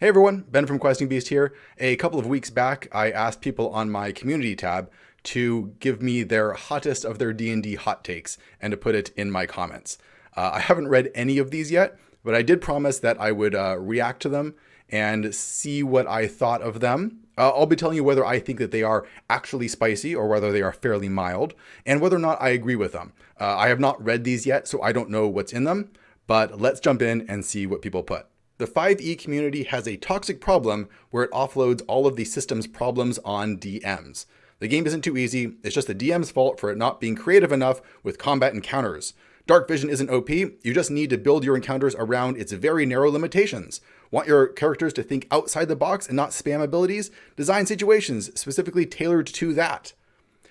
Hey everyone, Ben from Questing Beast here. A couple of weeks back, I asked people on my community tab to give me their hottest of their D&D hot takes and to put it in my comments. I haven't read any of these yet, but I did promise that I would react to them and see what I thought of them. I'll be telling you whether I think that they are actually spicy or whether they are fairly mild, and whether or not I agree with them. I have not read these yet, so I don't know what's in them, but let's jump in and see what people put. The 5e community has a toxic problem where it offloads all of the system's problems on DMs. The game isn't too easy, it's just the DM's fault for it not being creative enough with combat encounters. Dark vision isn't OP, you just need to build your encounters around its very narrow limitations. Want your characters to think outside the box and not spam abilities? Design situations specifically tailored to that.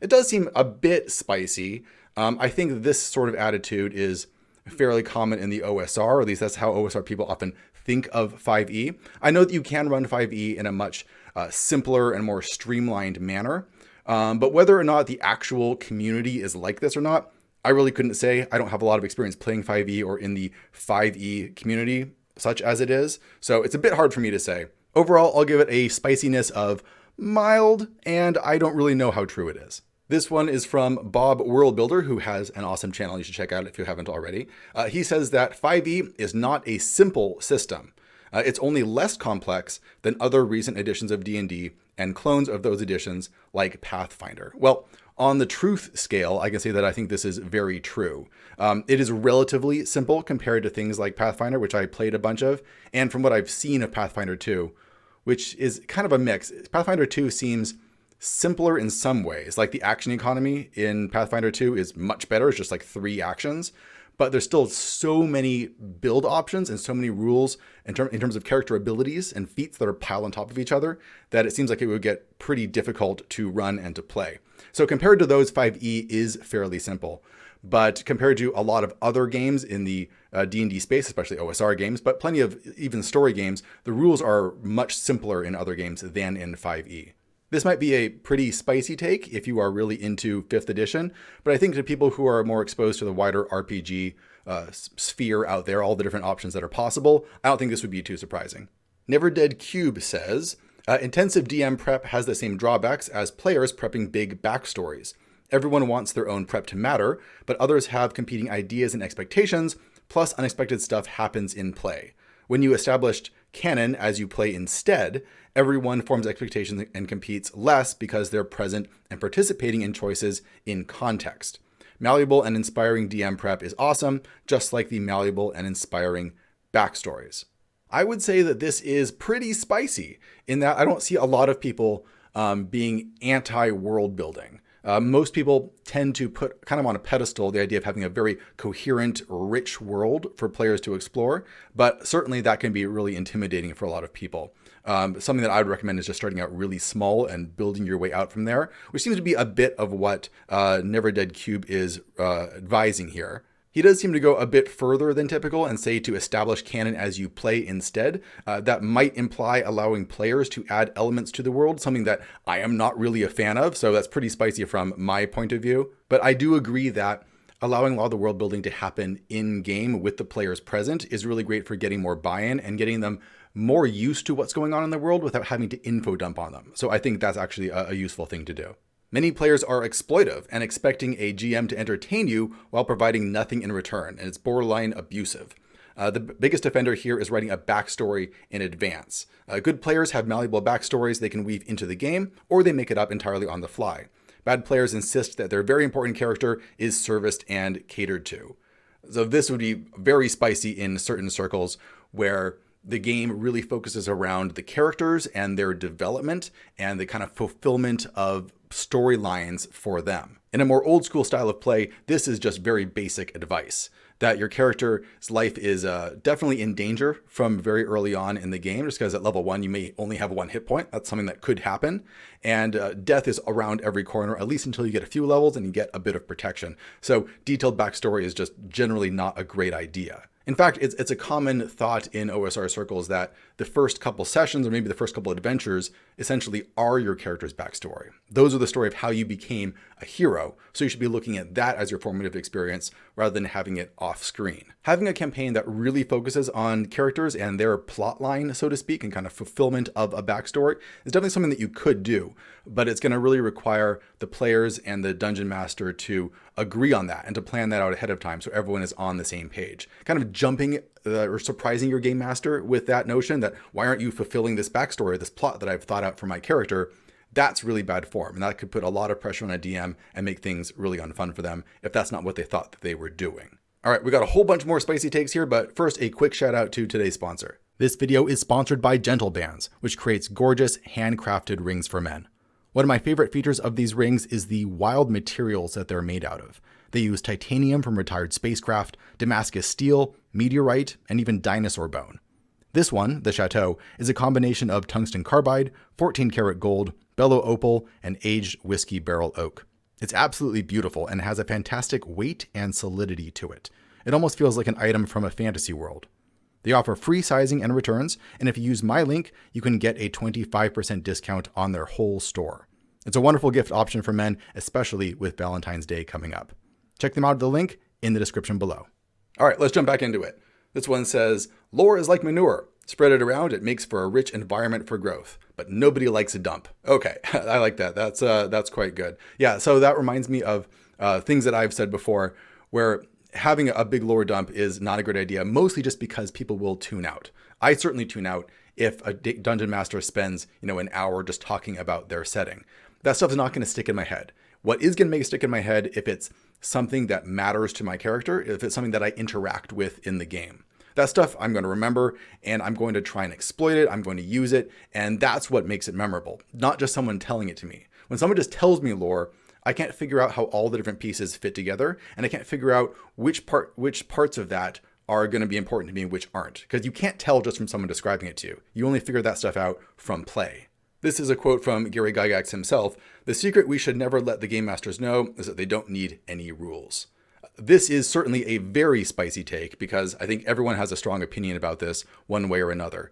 It does seem a bit spicy. I think this sort of attitude is fairly common in the OSR, or at least that's how OSR people often think of 5e. I know that you can run 5e in a much simpler and more streamlined manner, but whether or not the actual community is like this or not, I really couldn't say. I don't have a lot of experience playing 5e or in the 5e community, such as it is, so it's a bit hard for me to say. Overall, I'll give it a spiciness of mild, and I don't really know how true it is. This one is from Bob Worldbuilder, who has an awesome channel you should check out if you haven't already. He says that 5e is not a simple system. It's only less complex than other recent editions of D&D and clones of those editions like Pathfinder. Well, on the truth scale, I can say that I think this is very true. It is relatively simple compared to things like Pathfinder, which I played a bunch of, and from what I've seen of Pathfinder 2, which is kind of a mix. Pathfinder 2 seems simpler in some ways. Like the action economy in Pathfinder 2 is much better. It's just like 3 actions, but there's still so many build options and so many rules in terms of character abilities and feats that are piled on top of each other that it seems like it would get pretty difficult to run and to play. So compared to those, 5e is fairly simple. But compared to a lot of other games in the D&D space, especially OSR games, but plenty of even story games, the rules are much simpler in other games than in 5e. This might be a pretty spicy take if you are really into 5th edition, but I think to people who are more exposed to the wider RPG sphere out there, all the different options that are possible, I don't think this would be too surprising. Never Dead Cube says, intensive DM prep has the same drawbacks as players prepping big backstories. Everyone wants their own prep to matter, but others have competing ideas and expectations, plus unexpected stuff happens in play. When you established canon as you play instead, everyone forms expectations and competes less because they're present and participating in choices in context. Malleable and inspiring DM prep is awesome, just like the malleable and inspiring backstories. I would say that this is pretty spicy in that I don't see a lot of people being anti-world building. Most people tend to put kind of on a pedestal the idea of having a very coherent, rich world for players to explore, but certainly that can be really intimidating for a lot of people. Something that I would recommend is just starting out really small and building your way out from there, which seems to be a bit of what Never Dead Cube is advising here. He does seem to go a bit further than typical and say to establish canon as you play instead. That might imply allowing players to add elements to the world, something that I am not really a fan of, so that's pretty spicy from my point of view. But I do agree that allowing a lot of the world building to happen in-game with the players present is really great for getting more buy-in and getting them more used to what's going on in the world without having to info dump on them. So I think that's actually a useful thing to do. Many players are exploitive and expecting a GM to entertain you while providing nothing in return, and it's borderline abusive. The biggest offender here is writing a backstory in advance. Good players have malleable backstories they can weave into the game, or they make it up entirely on the fly. Bad players insist that their very important character is serviced and catered to. So this would be very spicy in certain circles where the game really focuses around the characters and their development and the kind of fulfillment of storylines for them. In a more old school style of play, this is just very basic advice that your character's life is definitely in danger from very early on in the game, just because at level 1 you may only have 1 hit point. That's something that could happen. And death is around every corner, at least until you get a few levels and you get a bit of protection. So detailed backstory is just generally not a great idea. In fact, it's a common thought in OSR circles that the first couple sessions, or maybe the first couple adventures, essentially are your character's backstory. Those are the story of how you became a hero, so you should be looking at that as your formative experience rather than having it off screen. Having a campaign that really focuses on characters and their plot line, so to speak, and kind of fulfillment of a backstory is definitely something that you could do, but it's going to really require the players and the dungeon master to agree on that and to plan that out ahead of time so everyone is on the same page. Kind of jumping or surprising your game master with that notion that why aren't you fulfilling this backstory, this plot that I've thought out for my character, that's really bad form. And that could put a lot of pressure on a DM and make things really unfun for them if that's not what they thought that they were doing. All right, we got a whole bunch more spicy takes here, but first a quick shout out to today's sponsor. This video is sponsored by Gentle Bands, which creates gorgeous handcrafted rings for men. One of my favorite features of these rings is the wild materials that they're made out of. They use titanium from retired spacecraft, Damascus steel, meteorite, and even dinosaur bone. This one, the Chateau, is a combination of tungsten carbide, 14 karat gold, bellow opal, and aged whiskey barrel oak. It's absolutely beautiful and has a fantastic weight and solidity to it. It almost feels like an item from a fantasy world. They offer free sizing and returns, and if you use my link, you can get a 25% discount on their whole store. It's a wonderful gift option for men, especially with Valentine's Day coming up. Check them out at the link in the description below. All right, let's jump back into it. This one says, lore is like manure. Spread it around, it makes for a rich environment for growth, but nobody likes a dump. Okay, I like that. That's quite good. Yeah, so that reminds me of things that I've said before where having a big lore dump is not a good idea, mostly just because people will tune out. I certainly tune out if a dungeon master spends, an hour just talking about their setting. That stuff is not going to stick in my head. What is going to make it stick in my head if it's something that matters to my character, if it's something that I interact with in the game. That stuff I'm going to remember, and I'm going to try and exploit it. I'm going to use it, and that's what makes it memorable, not just someone telling it to me. When someone just tells me lore, I can't figure out how all the different pieces fit together, and I can't figure out which parts of that are going to be important to me and which aren't, because you can't tell just from someone describing it to you. You only figure that stuff out from play. This is a quote from Gary Gygax himself. The secret we should never let the game masters know is that they don't need any rules. This is certainly a very spicy take because I think everyone has a strong opinion about this one way or another.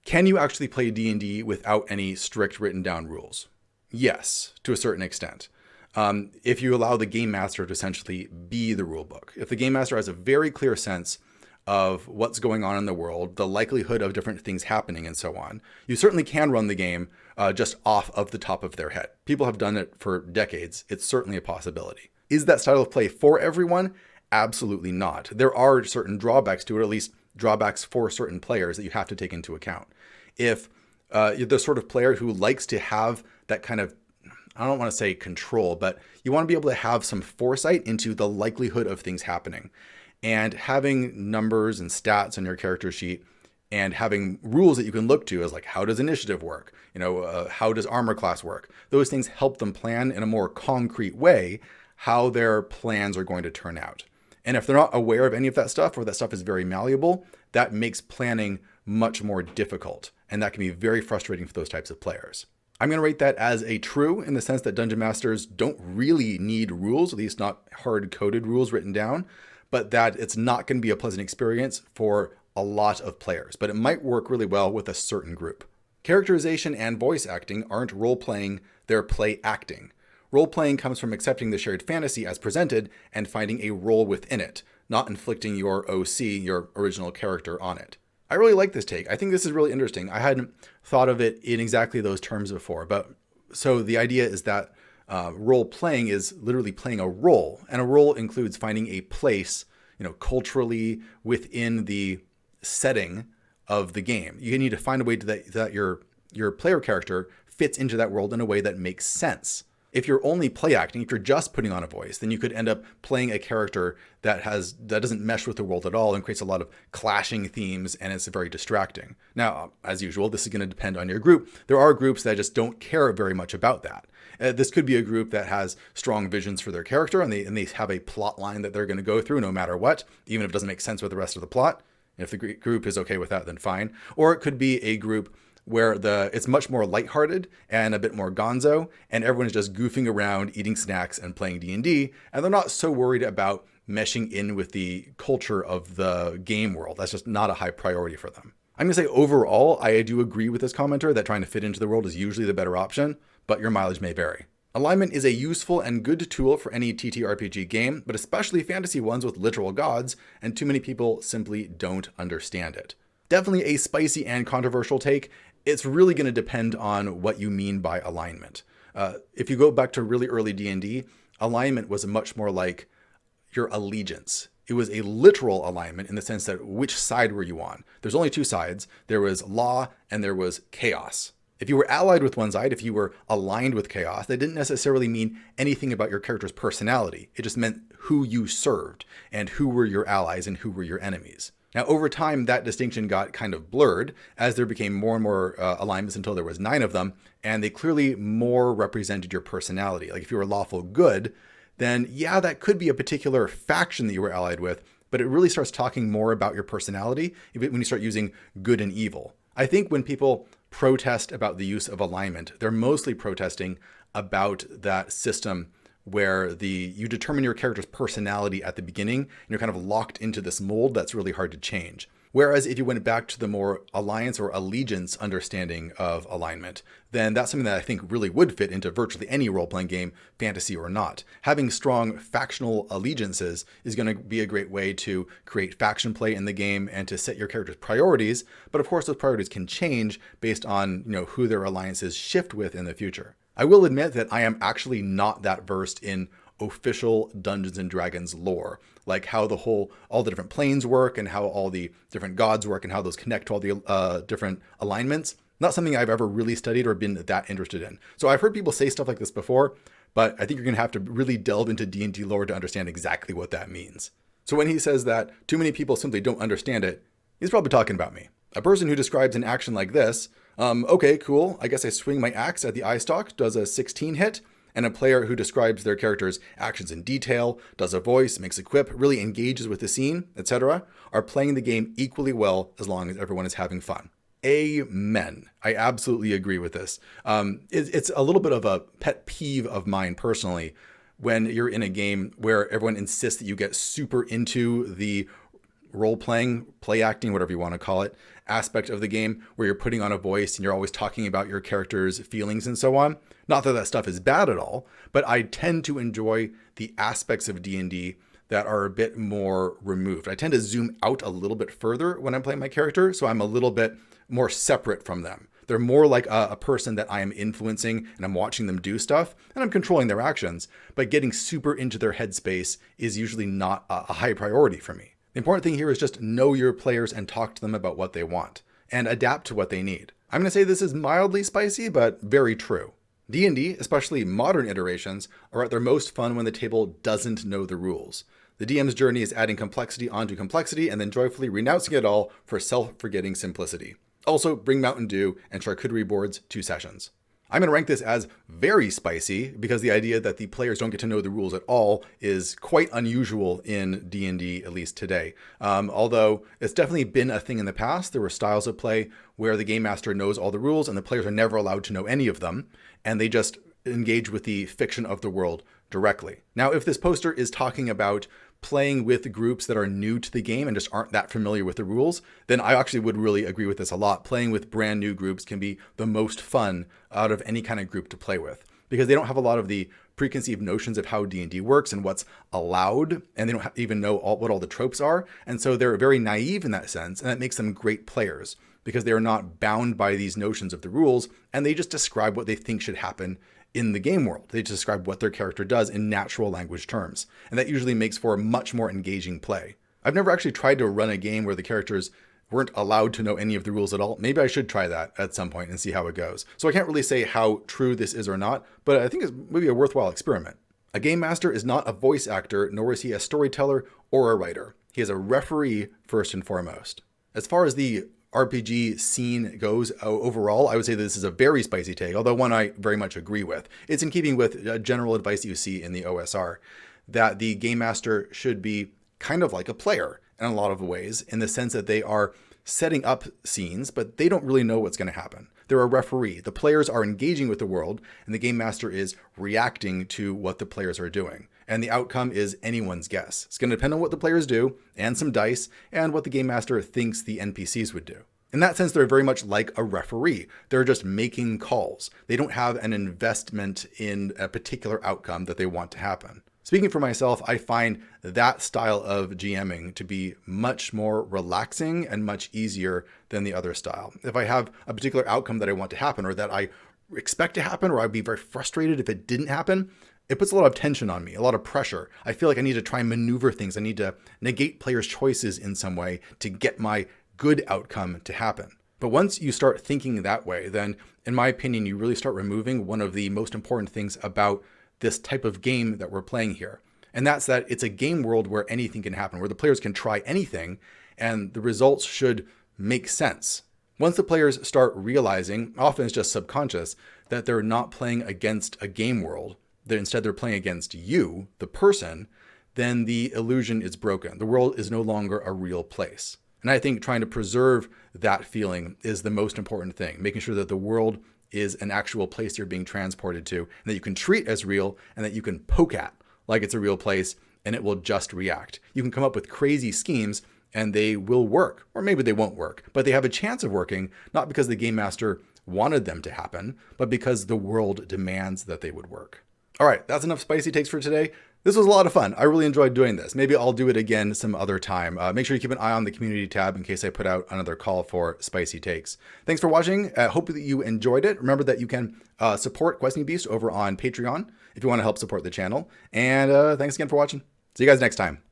Can you actually play D&D without any strict written down rules? Yes, to a certain extent. If you allow the game master to essentially be the rule book. If the game master has a very clear sense of what's going on in the world, the likelihood of different things happening and so on, you certainly can run the game just off of the top of their head. People have done it for decades. It's certainly a possibility. Is that style of play for everyone? Absolutely not. There are certain drawbacks to it, at least drawbacks for certain players that you have to take into account. If you're the sort of player who likes to have that kind of, I don't want to say control, but you want to be able to have some foresight into the likelihood of things happening. And having numbers and stats on your character sheet and having rules that you can look to as like, how does initiative work? How does armor class work? Those things help them plan in a more concrete way how their plans are going to turn out. And if they're not aware of any of that stuff, or that stuff is very malleable, that makes planning much more difficult. And that can be very frustrating for those types of players. I'm going to rate that as a true in the sense that dungeon masters don't really need rules, at least not hard-coded rules written down, but that it's not going to be a pleasant experience for a lot of players, but it might work really well with a certain group. Characterization and voice acting aren't role-playing, they're play acting. Role-playing comes from accepting the shared fantasy as presented and finding a role within it, not inflicting your OC, your original character, on it. I really like this take. I think this is really interesting. I hadn't thought of it in exactly those terms before, but so the idea is that role-playing is literally playing a role, and a role includes finding a place, culturally within the setting of the game. You need to find a way that your player character fits into that world in a way that makes sense. If you're only play acting, if you're just putting on a voice, then you could end up playing a character that doesn't mesh with the world at all and creates a lot of clashing themes, and it's very distracting. Now, as usual, this is going to depend on your group. There are groups that just don't care very much about that. This could be a group that has strong visions for their character, and they have a plot line that they're going to go through no matter what, even if it doesn't make sense with the rest of the plot. If the group is okay with that, then fine. Or it could be a group where it's much more lighthearted and a bit more gonzo, and everyone is just goofing around, eating snacks, and playing D&D, and they're not so worried about meshing in with the culture of the game world. That's just not a high priority for them. I'm going to say overall, I do agree with this commenter that trying to fit into the world is usually the better option, but your mileage may vary. Alignment is a useful and good tool for any TTRPG game, but especially fantasy ones with literal gods, and too many people simply don't understand it. Definitely a spicy and controversial take. It's really going to depend on what you mean by alignment. If you go back to really early D&D, alignment was much more like your allegiance. It was a literal alignment in the sense that which side were you on? There's only two sides. There was law and there was chaos. If you were allied with one side, if you were aligned with chaos, that didn't necessarily mean anything about your character's personality. It just meant who you served and who were your allies and who were your enemies. Now, over time, that distinction got kind of blurred as there became more and more alignments until there was 9 of them, and they clearly more represented your personality. Like if you were lawful good, then yeah, that could be a particular faction that you were allied with, but it really starts talking more about your personality when you start using good and evil. I think when people protest about the use of alignment, they're mostly protesting about that system where you determine your character's personality at the beginning and you're kind of locked into this mold that's really hard to change. Whereas if you went back to the more alliance or allegiance understanding of alignment, then that's something that I think really would fit into virtually any role-playing game, fantasy or not. Having strong factional allegiances is going to be a great way to create faction play in the game and to set your character's priorities. But of course, those priorities can change based on who their alliances shift with in the future. I will admit that I am actually not that versed in official Dungeons and Dragons lore, like how all the different planes work and how all the different gods work and how those connect to all the different alignments. Not something I've ever really studied or been that interested in. So I've heard people say stuff like this before, but I think you're going to have to really delve into D&D lore to understand exactly what that means. So when he says that too many people simply don't understand it, he's probably talking about me. A person who describes an action like this, okay, cool, I guess I swing my axe at the eye stalk, does a 16 hit, and a player who describes their character's actions in detail, does a voice, makes a quip, really engages with the scene, etc., are playing the game equally well as long as everyone is having fun. Amen. I absolutely agree with this. It's a little bit of a pet peeve of mine personally when you're in a game where everyone insists that you get super into the role-playing, play acting, whatever you want to call it, aspect of the game where you're putting on a voice and you're always talking about your character's feelings and so on. Not that that stuff is bad at all, but I tend to enjoy the aspects of D&D that are a bit more removed. I tend to zoom out a little bit further when I'm playing my character, so I'm a little bit more separate from them. They're more like a person that I am influencing and I'm watching them do stuff and I'm controlling their actions, but getting super into their headspace is usually not a high priority for me. The important thing here is just know your players and talk to them about what they want and adapt to what they need. I'm going to say this is mildly spicy, but very true. D&D, especially modern iterations, are at their most fun when the table doesn't know the rules. The DM's journey is adding complexity onto complexity and then joyfully renouncing it all for self-forgetting simplicity. Also, bring Mountain Dew and charcuterie boards to sessions. I'm going to rank this as very spicy because the idea that the players don't get to know the rules at all is quite unusual in D&D, at least today. Although it's definitely been a thing in the past. There were styles of play where the game master knows all the rules and the players are never allowed to know any of them, and they just engage with the fiction of the world directly. Now, if this poster is talking about playing with groups that are new to the game and just aren't that familiar with the rules, then I actually would really agree with this a lot. Playing with brand new groups can be the most fun out of any kind of group to play with because they don't have a lot of the preconceived notions of how D&D works and what's allowed, and they don't even know what all the tropes are. And so they're very naive in that sense, and that makes them great players because they are not bound by these notions of the rules, and they just describe what they think should happen in the game world. They describe what their character does in natural language terms. And that usually makes for a much more engaging play. I've never actually tried to run a game where the characters weren't allowed to know any of the rules at all. Maybe I should try that at some point and see how it goes. So I can't really say how true this is or not, but I think it's maybe a worthwhile experiment. A game master is not a voice actor, nor is he a storyteller or a writer. He is a referee first and foremost. As far as the RPG scene goes overall, I would say that this is a very spicy take, although one I very much agree with. It's in keeping with general advice you see in the OSR, that the game master should be kind of like a player in a lot of ways, in the sense that they are setting up scenes, but they don't really know what's going to happen. They're a referee. The players are engaging with the world, and the game master is reacting to what the players are doing. And the outcome is anyone's guess. It's going to depend on what the players do, and some dice, and what the game master thinks the NPCs would do. In that sense, they're very much like a referee. They're just making calls. They don't have an investment in a particular outcome that they want to happen. Speaking for myself, I find that style of GMing to be much more relaxing and much easier than the other style. If I have a particular outcome that I want to happen, or that I expect to happen, or I'd be very frustrated if it didn't happen, it puts a lot of tension on me, a lot of pressure. I feel like I need to try and maneuver things. I need to negate players' choices in some way to get my good outcome to happen. But once you start thinking that way, then in my opinion, you really start removing one of the most important things about this type of game that we're playing here. And that's that it's a game world where anything can happen, where the players can try anything and the results should make sense. Once the players start realizing, often it's just subconscious, that they're not playing against a game world, that instead they're playing against you, the person, then the illusion is broken. The world is no longer a real place. And I think trying to preserve that feeling is the most important thing, making sure that the world is an actual place you're being transported to, and that you can treat as real, and that you can poke at like it's a real place, and it will just react. You can come up with crazy schemes, and they will work, or maybe they won't work, but they have a chance of working, not because the game master wanted them to happen, but because the world demands that they would work. All right, that's enough spicy takes for today. This was a lot of fun. I really enjoyed doing this. Maybe I'll do it again some other time. Make sure you keep an eye on the community tab in case I put out another call for spicy takes. Thanks for watching. Hope that you enjoyed it. Remember that you can support Questing Beast over on Patreon if you want to help support the channel. And thanks again for watching. See you guys next time.